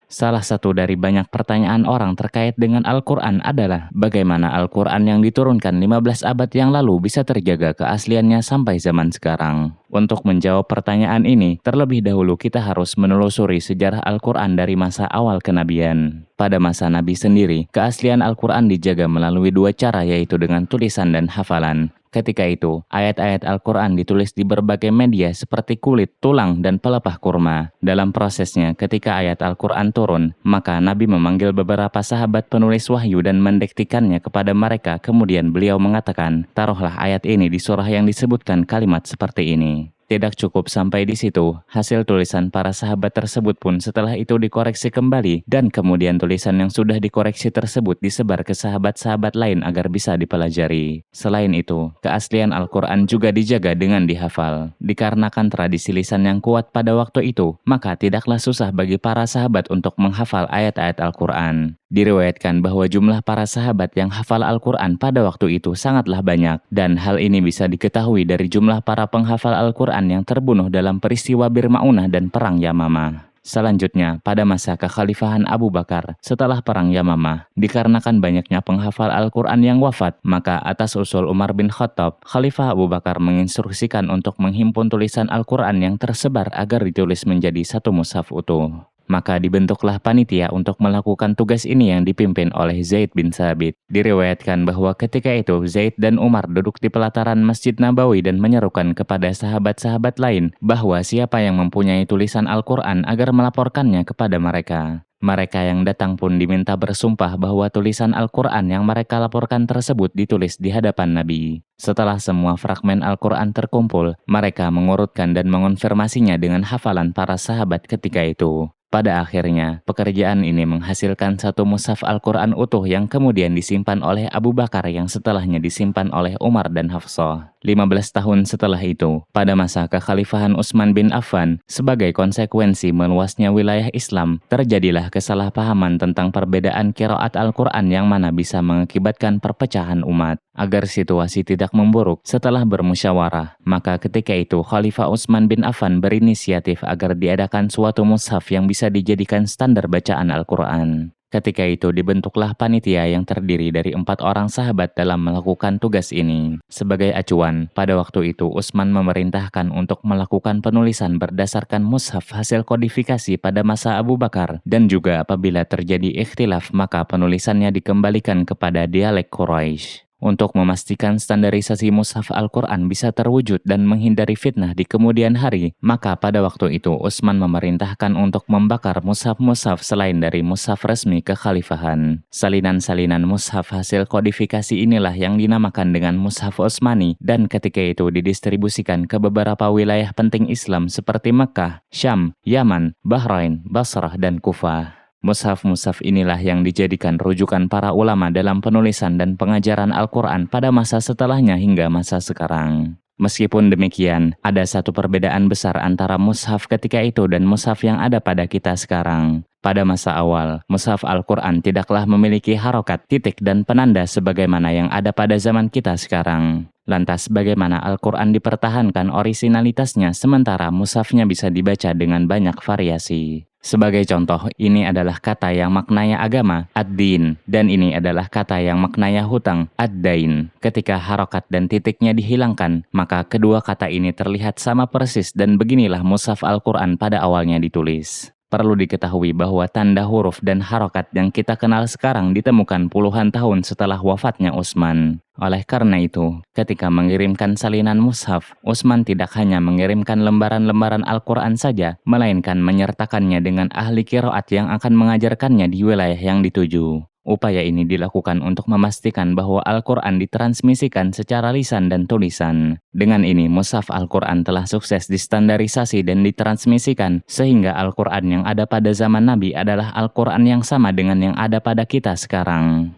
Salah satu dari banyak pertanyaan orang terkait dengan Al-Quran adalah bagaimana Al-Quran yang diturunkan 15 abad yang lalu bisa terjaga keasliannya sampai zaman sekarang. Untuk menjawab pertanyaan ini, terlebih dahulu kita harus menelusuri sejarah Al-Quran dari masa awal kenabian. Pada masa Nabi sendiri, keaslian Al-Quran dijaga melalui dua cara, yaitu dengan tulisan dan hafalan. Ketika itu, ayat-ayat Al-Quran ditulis di berbagai media seperti kulit, tulang, dan pelepah kurma. Dalam prosesnya, ketika ayat Al-Quran turun, maka Nabi memanggil beberapa sahabat penulis wahyu dan mendiktikannya kepada mereka. Kemudian beliau mengatakan, taruhlah ayat ini di surah yang disebutkan kalimat seperti ini. Tidak cukup sampai di situ, hasil tulisan para sahabat tersebut pun setelah itu dikoreksi kembali, dan kemudian tulisan yang sudah dikoreksi tersebut disebar ke sahabat-sahabat lain agar bisa dipelajari. Selain itu, keaslian Al-Quran juga dijaga dengan dihafal. Dikarenakan tradisi lisan yang kuat pada waktu itu, maka tidaklah susah bagi para sahabat untuk menghafal ayat-ayat Al-Quran. Diriwayatkan bahwa jumlah para sahabat yang hafal Al-Quran pada waktu itu sangatlah banyak, dan hal ini bisa diketahui dari jumlah para penghafal Al-Quran yang terbunuh dalam peristiwa Bir Ma'unah dan Perang Yamamah. Selanjutnya, pada masa kekhalifahan Abu Bakar, setelah Perang Yamamah, dikarenakan banyaknya penghafal Al-Quran yang wafat, maka atas usul Umar bin Khattab, Khalifah Abu Bakar menginstruksikan untuk menghimpun tulisan Al-Quran yang tersebar agar ditulis menjadi satu mushaf utuh. Maka dibentuklah panitia untuk melakukan tugas ini yang dipimpin oleh Zaid bin Thabit. Diriwayatkan bahwa ketika itu Zaid dan Umar duduk di pelataran Masjid Nabawi dan menyerukan kepada sahabat-sahabat lain bahwa siapa yang mempunyai tulisan Al-Quran agar melaporkannya kepada mereka. Mereka yang datang pun diminta bersumpah bahwa tulisan Al-Quran yang mereka laporkan tersebut ditulis di hadapan Nabi. Setelah semua fragmen Al-Quran terkumpul, mereka mengurutkan dan mengonfirmasinya dengan hafalan para sahabat ketika itu. Pada akhirnya, pekerjaan ini menghasilkan satu mushaf Al-Quran utuh yang kemudian disimpan oleh Abu Bakar yang setelahnya disimpan oleh Umar dan Hafsah. 15 tahun setelah itu, pada masa kekhalifahan Utsman bin Affan, sebagai konsekuensi meluasnya wilayah Islam, terjadilah kesalahpahaman tentang perbedaan qiraat Al-Quran yang mana bisa mengakibatkan perpecahan umat. Agar situasi tidak memburuk, setelah bermusyawarah, maka ketika itu Khalifah Utsman bin Affan berinisiatif agar diadakan suatu mushaf yang bisa dijadikan standar bacaan Al-Quran. Ketika itu dibentuklah panitia yang terdiri dari 4 orang sahabat dalam melakukan tugas ini. Sebagai acuan, pada waktu itu Utsman memerintahkan untuk melakukan penulisan berdasarkan mushaf hasil kodifikasi pada masa Abu Bakar, dan juga apabila terjadi ikhtilaf maka penulisannya dikembalikan kepada dialek Quraisy. Untuk memastikan standarisasi mushaf Al-Quran bisa terwujud dan menghindari fitnah di kemudian hari, maka pada waktu itu Utsman memerintahkan untuk membakar mushaf-mushaf selain dari mushaf resmi kekhalifahan. Salinan-salinan mushaf hasil kodifikasi inilah yang dinamakan dengan mushaf Utsmani, dan ketika itu didistribusikan ke beberapa wilayah penting Islam seperti Mekkah, Syam, Yaman, Bahrain, Basrah, dan Kufah. Mushaf-mushaf inilah yang dijadikan rujukan para ulama dalam penulisan dan pengajaran Al-Quran pada masa setelahnya hingga masa sekarang. Meskipun demikian, ada satu perbedaan besar antara mushaf ketika itu dan mushaf yang ada pada kita sekarang. Pada masa awal, mushaf Al-Quran tidaklah memiliki harokat, titik, dan penanda sebagaimana yang ada pada zaman kita sekarang. Lantas bagaimana Al-Quran dipertahankan orisinalitasnya sementara mushafnya bisa dibaca dengan banyak variasi? Sebagai contoh, ini adalah kata yang maknanya agama, ad-din, dan ini adalah kata yang maknanya hutang, ad-dain. Ketika harokat dan titiknya dihilangkan, maka kedua kata ini terlihat sama persis dan beginilah mushaf Al-Quran pada awalnya ditulis. Perlu diketahui bahwa tanda huruf dan harokat yang kita kenal sekarang ditemukan puluhan tahun setelah wafatnya Utsman. Oleh karena itu, ketika mengirimkan salinan mushaf, Utsman tidak hanya mengirimkan lembaran-lembaran Al-Quran saja, melainkan menyertakannya dengan ahli qiraat yang akan mengajarkannya di wilayah yang dituju. Upaya ini dilakukan untuk memastikan bahwa Al-Quran ditransmisikan secara lisan dan tulisan. Dengan ini, mushaf Al-Quran telah sukses distandarisasi dan ditransmisikan, sehingga Al-Quran yang ada pada zaman Nabi adalah Al-Quran yang sama dengan yang ada pada kita sekarang.